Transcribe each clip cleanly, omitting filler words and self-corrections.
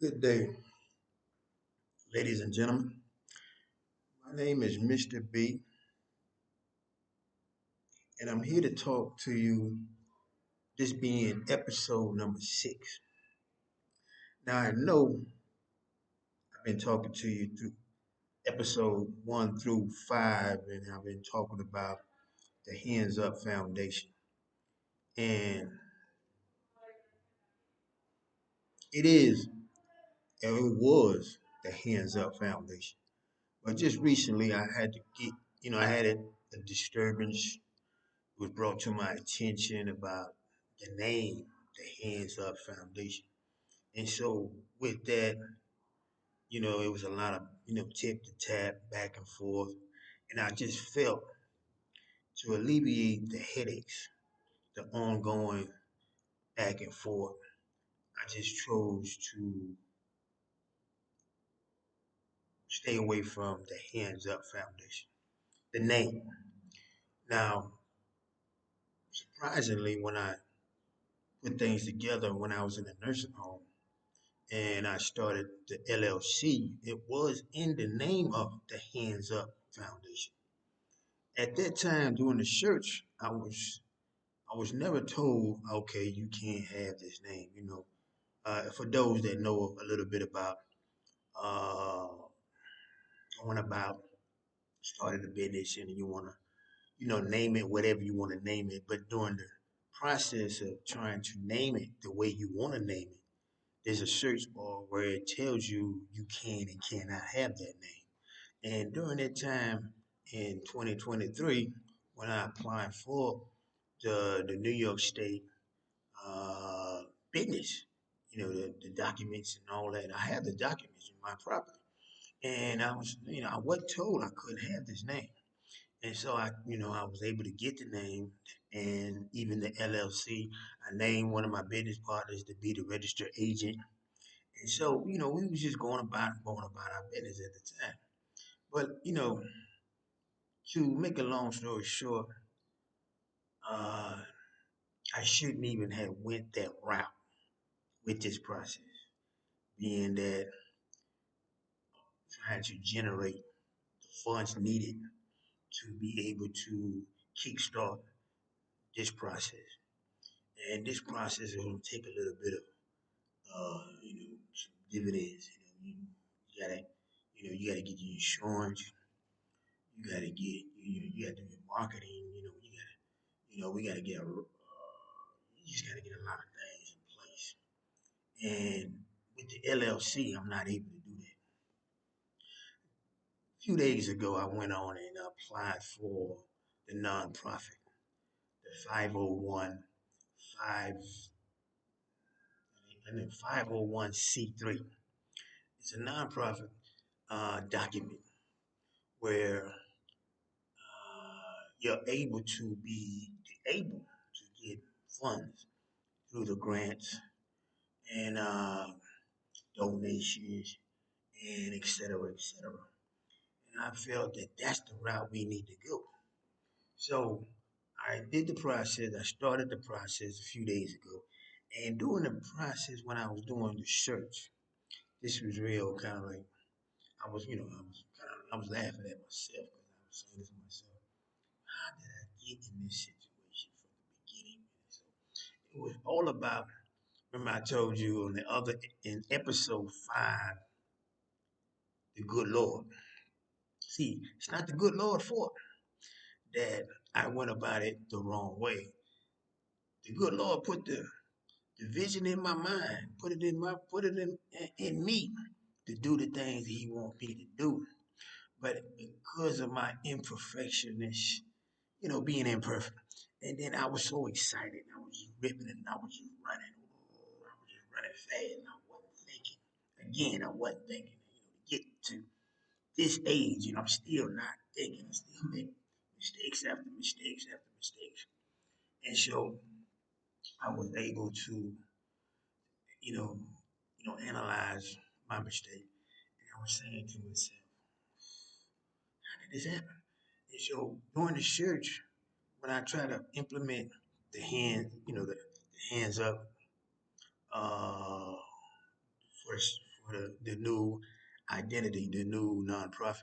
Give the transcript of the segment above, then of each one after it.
Good day, ladies and gentlemen. My name is Mr. B, and I'm here to talk to you, this being episode number 6. Now, I know I've been talking to you through episode 1 through 5, and I've been talking about the Hands Up Foundation. And it is, and it was the Hands Up Foundation. But just recently, I had to get, I had a disturbance was brought to my attention about the name, the Hands Up Foundation. And so with that, it was a lot of, tip to tap, back and forth. And I just felt to alleviate the headaches, the ongoing back and forth, I just chose to stay away from the Hands Up Foundation, the name. Now, surprisingly, when I put things together when I was in a nursing home, and I started the LLC, it was in the name of the Hands Up Foundation. At that time during the search, I was never told, okay, you can't have this name. For those that know a little bit about uh, going about starting a business and you want to, name it whatever you want to name it, but during the process of trying to name it the way you want to name it, there's a search bar where it tells you you can and cannot have that name. And during that time in 2023, when I applied for the New York State uh, business, the documents and all that, I have the documents in my property. And I wasn't told I couldn't have this name. And so I was able to get the name and even the LLC. I named one of my business partners to be the registered agent. And so, we was just going about our business at the time. But, to make a long story short, uh, I shouldn't even have went that route with this process, being that trying to generate the funds needed to be able to kickstart this process. And this process is going to take a little bit of, some dividends. You gotta, you gotta get the insurance. You gotta get, you gotta do your marketing. We gotta get you just gotta get a lot of things in place. And with the LLC, I'm not able to do that. A few days ago, I went on and applied for the nonprofit, the 501 5 and then 501c3. It's a nonprofit document where you're able to get funds through the grants and donations and et cetera, et cetera. And I felt that that's the route we need to go. So I did the process. I started the process a few days ago. And during the process, when I was doing the search, this was real kind of like I was laughing at myself because I was saying this to myself. How did I get in this situation from the beginning? So it was all about. Remember, I told you in episode 5, the good Lord. See, it's not the good Lord fault that I went about it the wrong way. The good Lord put the vision in my mind, put it in me to do the things He wants me to do. But because of my imperfectionness, being imperfect, and then I was so excited, I was just ripping and I was just running, I was just running fast, and I wasn't thinking. Again, I wasn't thinking. To get to this age, I'm still not thinking. I still make mistakes after mistakes after mistakes, and so I was able to, you know, analyze my mistake. And I was saying to myself, how did this happen? And so during the search, when I try to implement the hands up uh, for for the new identity, the new nonprofit.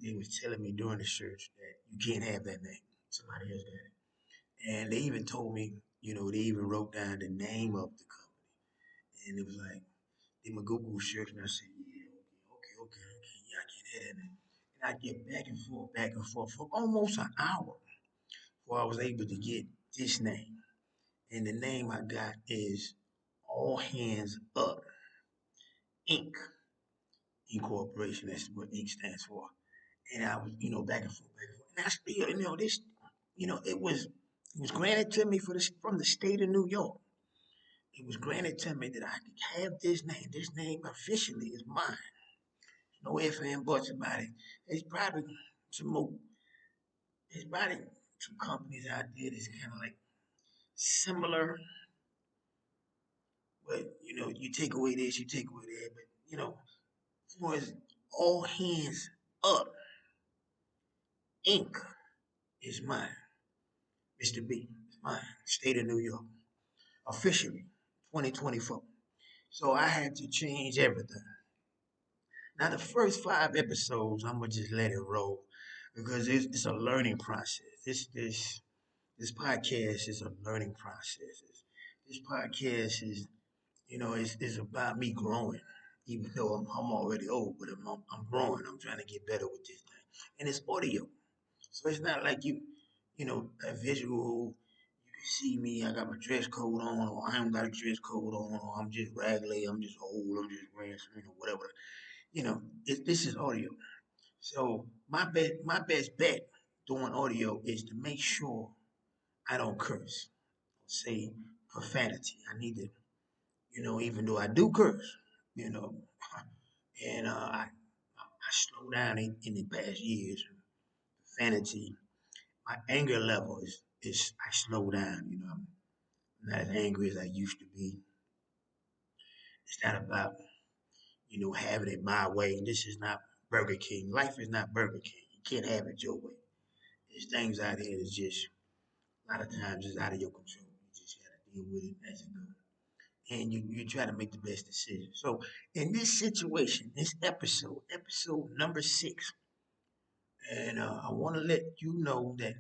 They was telling me during the search that you can't have that name. Somebody else got it. And they even told me, they even wrote down the name of the company. And it was like, they my Google search, and I said, yeah, okay, yeah, I can't have that name. And I get back and forth for almost an hour before I was able to get this name. And the name I got is All Hands Up Inc. Incorporation. That's what Inc. stands for. And I was, back and forth. And I still, this, it was granted to me from the state of New York. It was granted to me that I could have this name. This name officially is mine. No ifs and buts about it. There's probably some more. There's probably some companies out there that's kind of like similar, but you take away this, you take away that, but for as All Hands Up Inc. is mine. Mr. B is mine. State of New York. Officially, 2024. So I had to change everything. Now the first 5 episodes, I'm gonna just let it roll because it's a learning process. This podcast is a learning process. This podcast is about me growing. Even though I'm already old, but I'm growing. I'm trying to get better with this thing, and it's audio. So it's not like a visual. You can see me. I got my dress code on, or I don't got a dress code on, or I'm just raggedy. I'm just old. I'm just wearing whatever. This is audio. So my best bet doing audio is to make sure I don't curse, say profanity. I need to, even though I do curse, you know, and I slow down in the past years. Profanity, my anger level is I slow down. I'm not as angry as I used to be. It's not about having it my way. This is not Burger King. Life is not Burger King. You can't have it your way. There's things out here that's just a lot of times it's out of your control. You just got to deal with it as it goes. And you try to make the best decision. So in this situation, this episode number 6, and I want to let you know that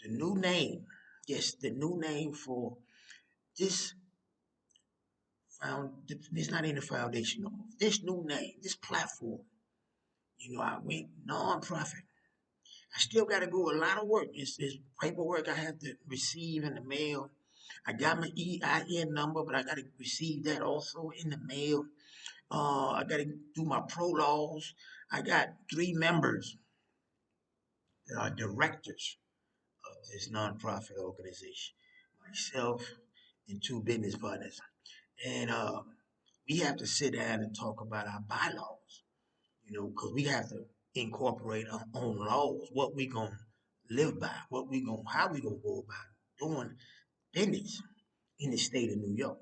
the new name, yes, the new name for this this not in the foundation no more. This new name, this platform, I went nonprofit. I still got to go a lot of work. It's paperwork I have to receive in the mail. I got my EIN number, but I got to receive that also in the mail. I got to do my pro laws. I got 3 members that are directors of this nonprofit organization. Myself and 2 business partners, and we have to sit down and talk about our bylaws. Because we have to incorporate our own laws. What we gonna live by? How we gonna go about doing business in the state of New York?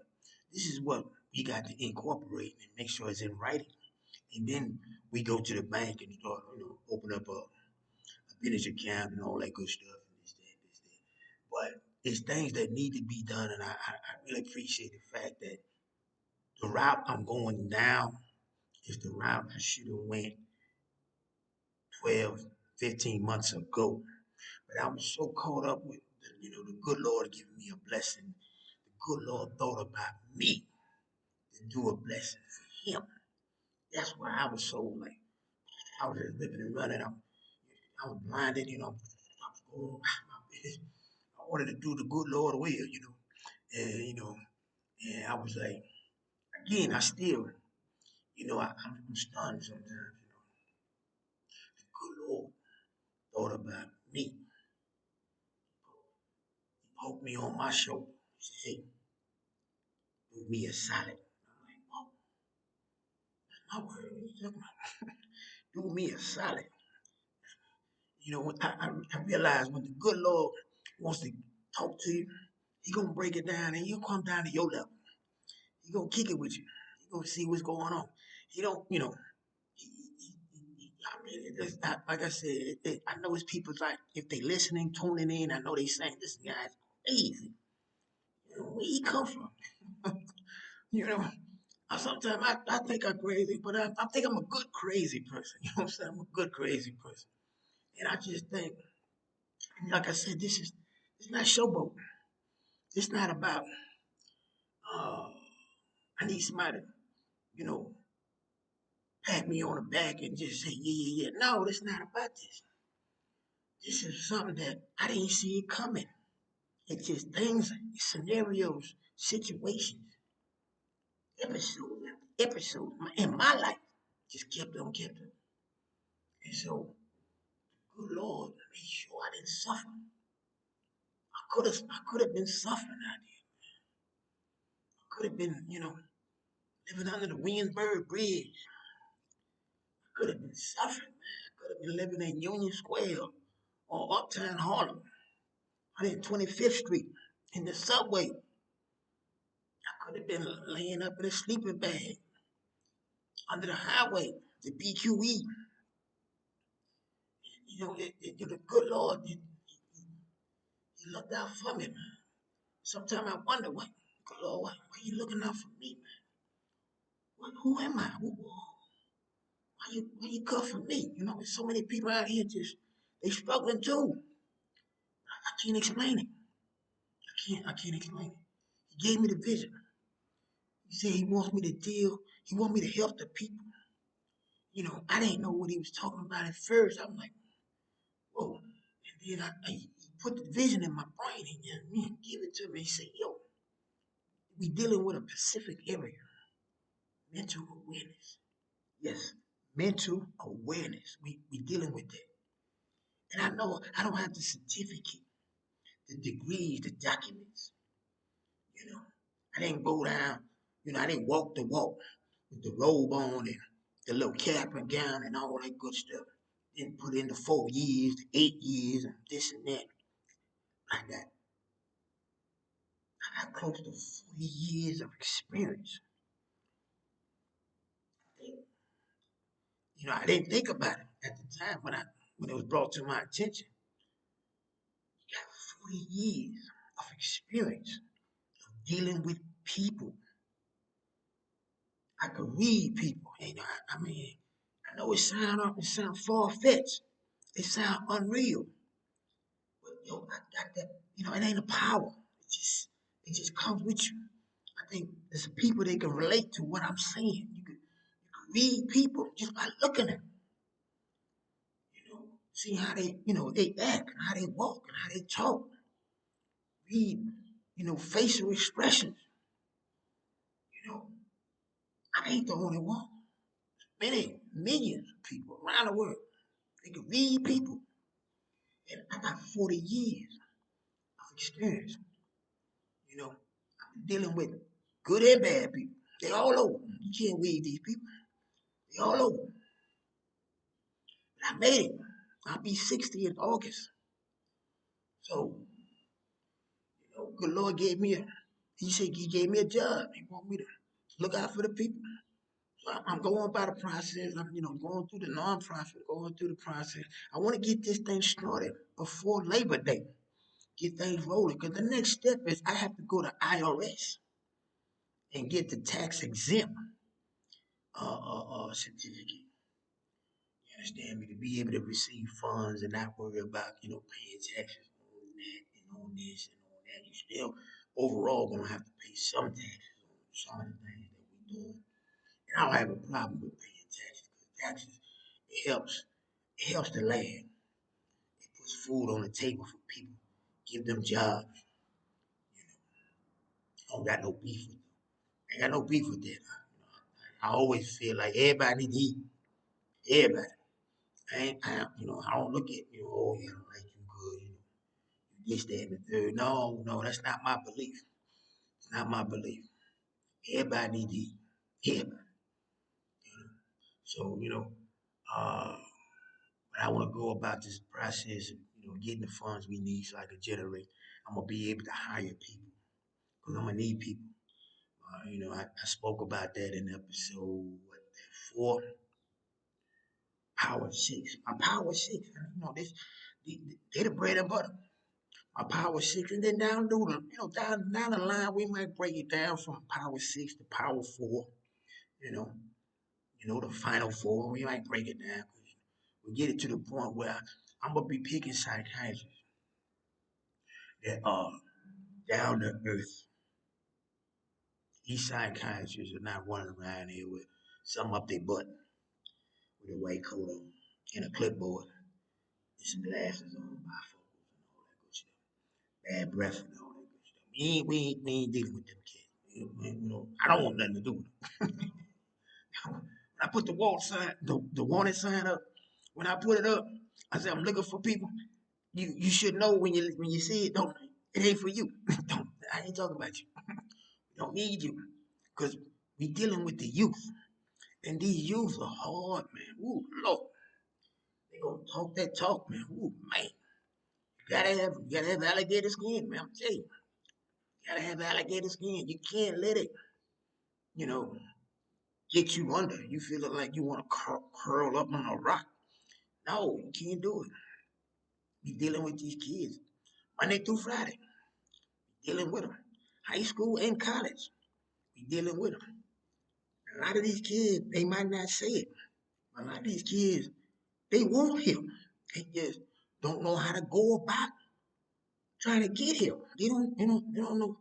This is what we got to incorporate and make sure it's in writing. And then we go to the bank and start, open up a business account and all that good stuff and this, that. But it's things that need to be done, and I really appreciate the fact that the route I'm going now is the route I should have went 12, 15 months ago. But I was so caught up with, the good Lord giving me a blessing. The good Lord thought about me to do a blessing for Him. That's why I was so like, I was just living and running. I was blinded, I was going about my business. I wanted to do the good Lord will. And I was like, again, I still, I'm stunned sometimes. The good Lord thought about me. He poked me on my shoulder. He said, hey, do me a solid. I'm like, oh, my word, what are you talking about? Do me a solid. I realized when the good Lord wants to talk to you, He gonna break it down and He'll come down to your level. He gonna kick it with you. He gonna see what's going on. He don't, I mean, like I said, I know it's people like if they listening, tuning in. I know they saying this guy's crazy. Where he come from? you know, Sometimes I think I'm crazy, but I think I'm a good crazy person. You know what I'm saying? I'm a good crazy person. And I just think, like I said, it's not showboat. It's not about uh I need somebody, you know, pat me on the back and just say, yeah, yeah, yeah. No, it's not about this. This is something that I didn't see it coming. It's just things, scenarios, situations, episodes, episodes in my life just kept on. And so, good Lord, make sure I didn't suffer. I could have been suffering out there. I could have been, living under the Williamsburg Bridge. I could have been suffering, man. I could have been living in Union Square or Uptown Harlem, 125th Street, in the subway. I could have been laying up in a sleeping bag under the highway, the BQE. The good Lord, he looked out for me, man. Sometimes I wonder, good Lord, why you looking out for me, man? Who am I? Why you cut for me? There's so many people out here they struggling too. I can't explain it. I can't explain it. He gave me the vision. He said he wants me to help the people. I didn't know what he was talking about at first. I'm like, whoa. And then he put the vision in my brain and give it to me. He said, yo, we dealing with a Pacific area, mental awareness. Yes, mental awareness. We dealing with that. And I know I don't have the certificate, the degrees, the documents. You know, I didn't go down. I didn't walk the walk with the robe on and the little cap and gown and all that good stuff. Didn't put in the 4 years, the 8 years, and this and that. I got close to 40 years of experience. I didn't think about it at the time when it was brought to my attention. You got 40 years of experience dealing with people. I could read people. I mean, I know it sound far fetched. It sound unreal. But I got that. It ain't a power. It just comes with you. I think there's some people that can relate to what I'm saying. You can read people just by looking at them. See how they act and how they walk and how they talk. Read, facial expressions. You know, I ain't the only one. Many millions of people around the world. They can read people. And I got 40 years of experience. I'm dealing with good and bad people. They all over. You can't read these people. They all over. But I made it. I'll be 60 in August. So, good Lord he said he gave me a job. He want me to look out for the people. So I'm going by the process. I'm, going through the nonprofit, going through the process. I want to get this thing started before Labor Day. Get things rolling. Because the next step is I have to go to IRS and get the tax exempt certificate. You understand me? To be able to receive funds and not worry about, paying taxes on that and on this and on that. You still overall gonna have to pay some taxes on some of the things that we do. And I don't have a problem with paying taxes because taxes it helps the land. It puts food on the table for people, give them jobs. I don't got no beef with them. I ain't got no beef with that. I always feel like everybody need to eat. Everybody. I don't look at oh yeah, I don't like you good, you this, that, and the third. No, no, that's not my belief. It's not my belief. Everybody need to eat. Everybody. So, uh, but I want to go about this process of, getting the funds we need so I can generate. I'm gonna be able to hire people because I'm gonna need people. I spoke about that in episode what, 4, Power Six. My Power Six, this they the bread and butter. My Power Six, and then down the line we might break it down from Power Six to Power 4. you know, the Final Four. We might break it down. We get it to the point where I'm gonna be picking psychiatrists that are down to earth. These psychiatrists are not running around here with something up their butt with a white coat on and a clipboard and some glasses on, bifocals and all that good stuff. Bad breath and all that good stuff. We ain't dealing with them kids. I don't want nothing to do with them. When I put the wall sign, the warning sign up, when I put it up, I said I'm looking for people. You should know when you see it. Don't it ain't for you. Don't I ain't talking about you. Don't need you, cause we dealing with the youth, and these youth are hard, man. Ooh, Lord, they gonna talk that talk, man. Ooh, man, you gotta have alligator skin, man. I'm telling you, you gotta have alligator skin. You can't let it, you know, get you under. You feeling like you want to curl up on a rock. No, you can't do it. We dealing with these kids Monday through Friday. Dealing with them, high school and college. We dealing with them. A lot of these kids, they might not say it. A lot of these kids, they want help. They just don't know how to go about trying to get help. They don't know.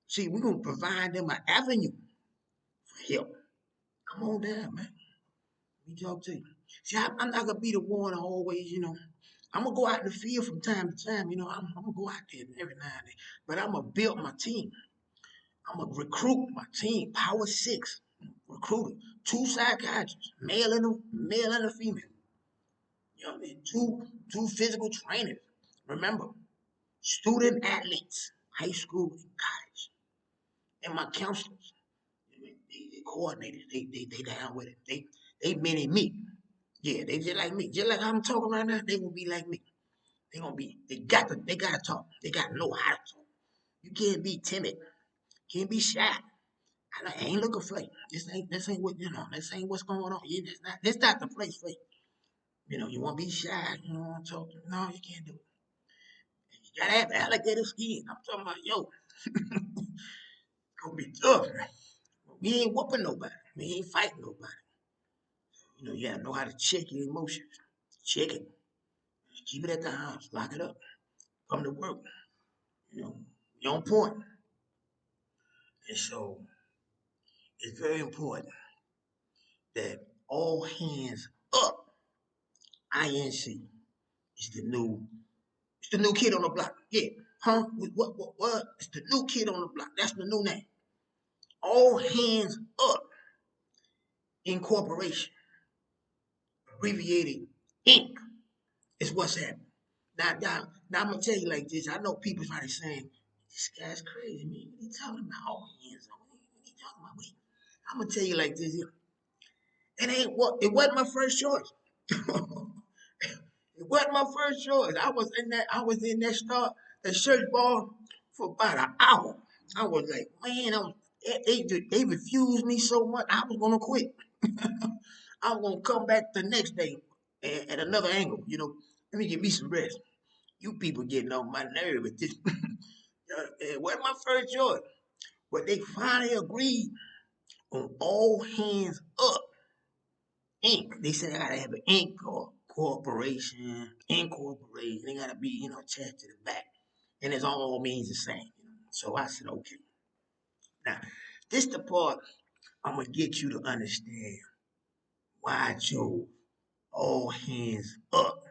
See, we're gonna provide them an avenue for help. Come on down, man. Let me talk to you. See, I'm not gonna be the one to always, I'm gonna go out in the field from time to time. I'm gonna go out there every now and then, but I'm gonna build my team. I'm gonna recruit my team, Power Six, recruiter, two psychiatrists, male and a female. You know what I mean? Two physical trainers. Remember, student athletes, high school and college, and my counselors. They coordinators. They down with it. They mini me. Yeah, they just like me. Just like I'm talking right now, they gonna be like me. They gotta talk. They gotta know how to talk. You can't be timid. Can't be shy. I ain't looking for you. This ain't what this ain't what's going on. This not the place for you. You wanna be shy, you don't wanna talk. No, you can't do it. You gotta have alligator skin. I'm talking about it's gonna be tough, man. We ain't whooping nobody. We ain't fighting nobody. You gotta know how to check your emotions. Check it. Keep it at the house. Lock it up. Come to work. You're on point. And so it's very important that all hands up. INC is the new kid on the block. Yeah. Huh? What? It's the new kid on the block. That's the new name. All hands up incorporation, abbreviated Inc. is what's happening. Now I'm gonna tell you like this. I know people probably saying, this guy's crazy, man. What are you talking about? All hands up. What are you talking about? I'm gonna tell you like this. It wasn't my first choice. It wasn't my first choice. I was in that the church ball for about an hour. I was like, man, they refused me so much. I was gonna quit. I was gonna come back the next day at another angle. Let me give me some rest. You people getting on my nerve with this. It wasn't my first choice, but they finally agreed on all hands up. Inc. They said I gotta have an Inc. or corporation, incorporated. They gotta be, attached to the back, and it's all means the same. So I said, okay. Now, this the part I'm gonna get you to understand why I chose all hands up,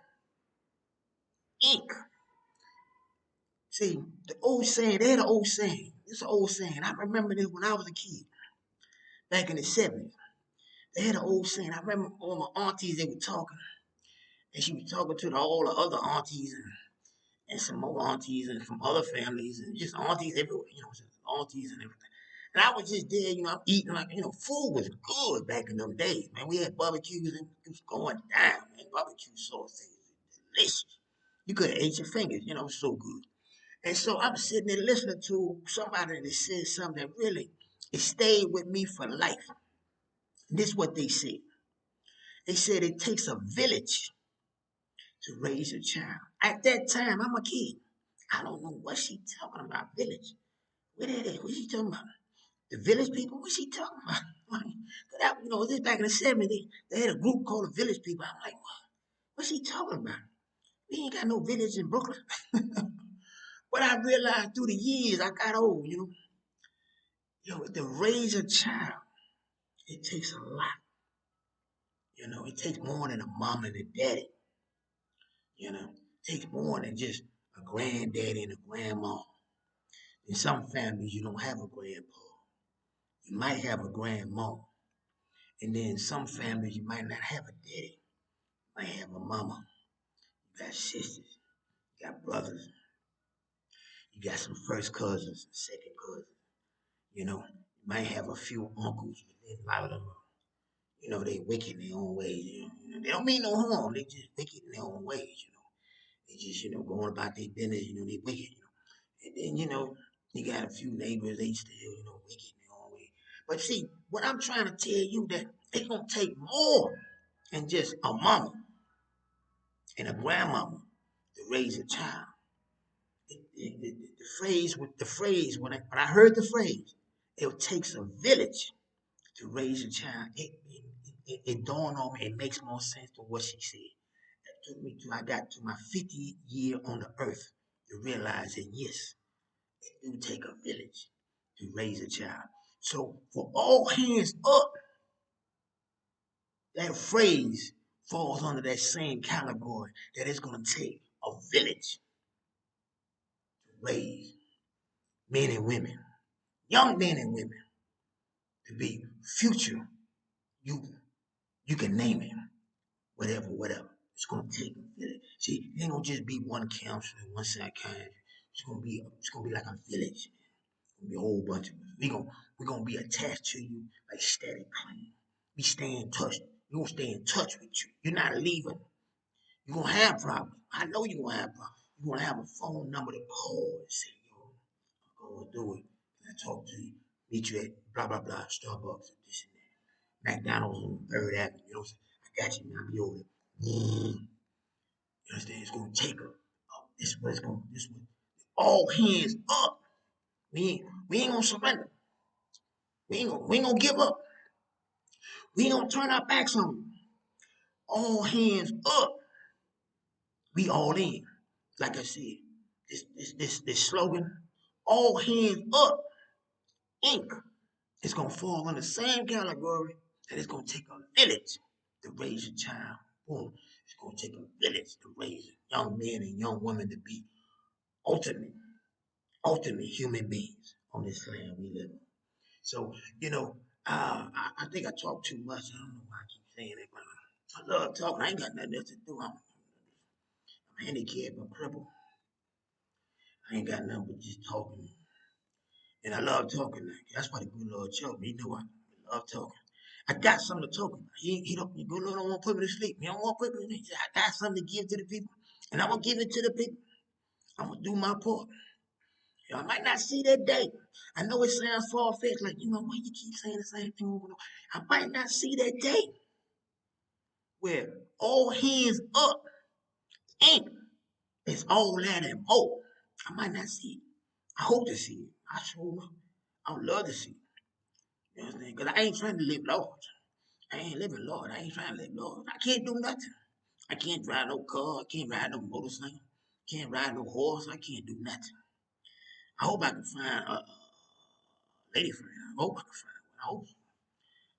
Inc. See, the old saying, they had an old saying. It's an old saying. I remember this when I was a kid, back in the 70s. They had an old saying. I remember all my aunties, they were talking, and she was talking to all the other aunties and some more aunties and from other families and just aunties everywhere, just aunties and everything. And I was just there, I'm eating like, food was good back in them days, man. We had barbecues and it was going down, man. Barbecue sauce is delicious. You could have ate your fingers, so good. And so I'm sitting there listening to somebody that said something that really it stayed with me for life. This is what they said. They said it takes a village to raise a child. At that time, I'm a kid. I don't know what she talking about, village. What is it? What she talking about? The village people? What she talking about? That, this back in the 70s, they had a group called the Village People. I'm like, what's he talking about? We ain't got no village in Brooklyn. But I realized through the years, I got old, to raise a child, it takes a lot. It takes more than a mom and a daddy. It takes more than just a granddaddy and a grandma. In some families, you don't have a grandpa. You might have a grandma. And then in some families, you might not have a daddy. You might have a mama. You got sisters. You got brothers. You got some first cousins and second cousins. You might have a few uncles, but then a lot of them they wicked in their own ways. They don't mean no harm. They just wicked in their own ways. They just, going about their business, they wicked. And then, you got a few neighbors, they still, wicked in their own way. But see, what I'm trying to tell you that it's gonna take more than just a mama and a grandmama to raise a child. When I heard the phrase, it takes a village to raise a child. It dawned on me. It makes more sense than what she said. It took me to I got to my 50th year on the earth to realize that yes, it do take a village to raise a child. So for all hands up, that phrase falls under that same category that it's going to take a village to raise men and women, young men and women, to be future. You you can name it, whatever. It's gonna take a village. See, it ain't gonna just be one counselor, one psychiatrist. It's gonna be like a village. It's gonna be a whole bunch of us. We're gonna be attached to you like steady clean. We stay in touch. We're gonna stay in touch with you. You're not leaving. You're gonna have problems. I know you're gonna have problems. You're gonna have a phone number to call and say, yo, I'm gonna do it. Can I talk to you? Meet you at blah blah blah, Starbucks and this and that. McDonald's on Third Avenue. You know what I'm saying? I got you, man. I'll be over there. You understand? It's gonna take a this is what it's gonna this one. All hands up. We ain't gonna surrender. We ain't gonna give up. We ain't gonna turn our backs on them. All hands up. We all in. Like I said, this slogan, all hands up, Inc. It's gonna fall in the same category that it's gonna take a village to raise a child. Boom. It's gonna take a village to raise young men and young women to be ultimate, ultimate human beings on this land we live on. So, I think I talk too much. I don't know why I keep saying it, but I love talking. I ain't got nothing else to do. I'm handicapped, I'm crippled. I ain't got nothing but just talking. And I love talking. That's why the good Lord chose me. He knew I love talking. I got something to talk about. He don't, the good Lord don't want to put me to sleep. He don't want to put me to sleep. I got something to give to the people. And I'm going to give it to the people. I'm going to do my part. I might not see that day. I know it sounds far-fetched, like, why you keep saying the same thing over and over. I might not see that day where all hands up ain't. It's all that and more. I might not see it. I hope to see it. I sure will. I would love to see it. You know what I'm saying? Because I ain't trying to live large. I ain't living large. I ain't trying to live large. I can't do nothing. I can't drive no car. I can't ride no motorcycle. Can't ride no horse. I can't do nothing. I hope I can find a lady friend. I hope I can find one. I hope so.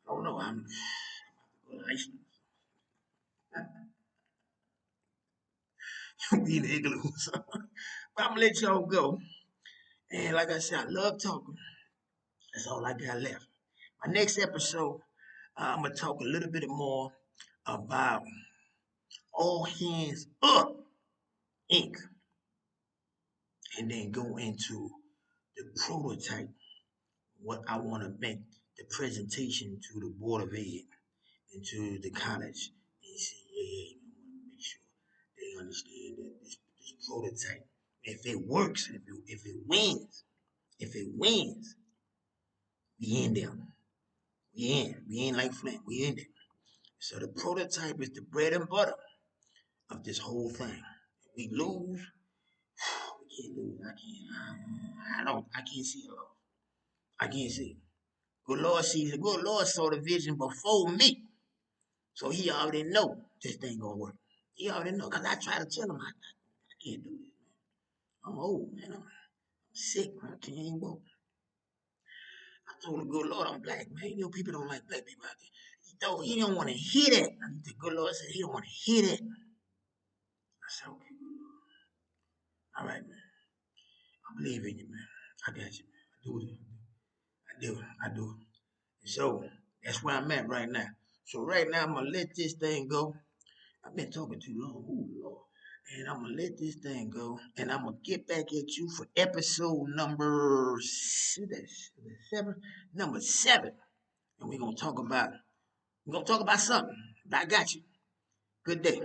I don't know. I'm about to go to Iceland. Be in the igloo or something. But I'm going to let y'all go. And like I said, I love talking. That's all I got left. My next episode, I'm going to talk a little bit more about All Hands Up, Inc. And then go into the prototype, what I want to make the presentation to the Board of Ed and to the college and CAA. I want to make sure they understand that this prototype, if it works, if it wins, we in there. We ain't like Flint. We in there. So the prototype is the bread and butter of this whole thing. If we lose, we can't lose. I can't see it. I can't see it. Good Lord sees it. Good Lord saw the vision before me. So he already know this thing gonna work. He already know. Cause I try to tell him I can't do this, man. I'm old, man. I'm sick, man. I can't even walk. I told the good Lord I'm black, man. You know people don't like black people out there. He don't want to hear that. The good Lord said he don't want to hear that. I said, okay, all right, man. I believe in you, man. I got you, man. I do it. I do it. I do it. So that's where I'm at right now. So right now I'm gonna let this thing go. I've been talking too long. Ooh, Lord. And I'm gonna let this thing go. And I'm gonna get back at you for episode number seven. Number 7. And we're gonna talk about something. I got you. Good day.